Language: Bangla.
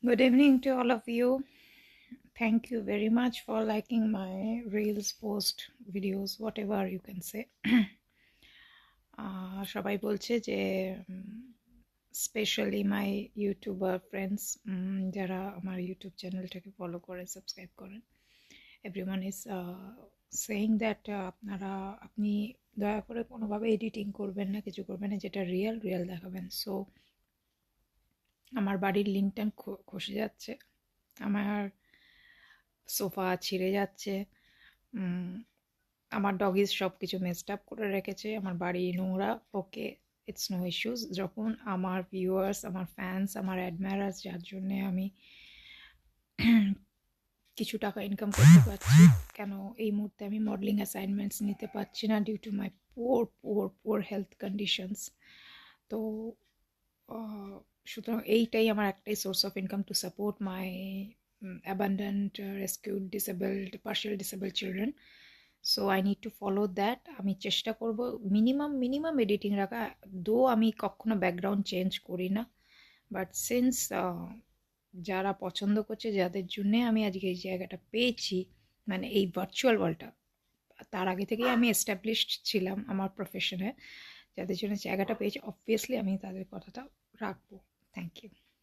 Good evening to all of you. Thank you very much for liking my reels, post, videos, whatever you can say. সবাই বলছে যে স্পেশালি মাই ইউটিউবার ফ্রেন্ডস যারা আমার ইউটিউব চ্যানেলটাকে ফলো করে সাবস্ক্রাইব করেন, এভরিওয়ান ইজ সেইং দ্যাট আপনি দয়া করে কোনোভাবে এডিটিং করবেন না, কিছু করবেন না, যেটা রিয়েল রিয়েল দেখাবেন। সো আমার বাড়ির লিঙ্কটা খসে যাচ্ছে, আমার সোফা ছিঁড়ে যাচ্ছে, আমার ডগিজ সব কিছু মেসড আপ করে রেখেছে, আমার বাড়ি নোংরা। ওকে, ইটস নো ইস্যুস। যখন আমার ভিউয়ার্স, আমার ফ্যান্স, আমার অ্যাডমায়ারার্স, যার জন্যে আমি কিছু টাকা ইনকাম করতে পারছি, কেন এই মুহূর্তে আমি মডেলিং অ্যাসাইনমেন্টস নিতে পারছি না due to my poor health conditions. তো সুতরাং এইটাই আমার একটাই source of income, to support my abandoned, rescued, disabled, partial disabled children. So I need to follow that. আমি চেষ্টা করব মিনিমাম এডিটিং রাখা, দো আমি কখনো ব্যাকগ্রাউন্ড চেঞ্জ করি না। বাট সিন্স যারা পছন্দ করছে, যাদের জন্যে আমি আজকে এই জায়গাটা পেয়েছি, মানে এই ভার্চুয়াল ওয়ার্ল্ডটা, তার আগে থেকেই আমি এস্টাবলিশড ছিলাম আমার প্রফেশনে, যাদের জন্য জায়গাটা পেয়েছি, অবভিয়াসলি আমি তাদের কথাটা রাখবো। Thank you.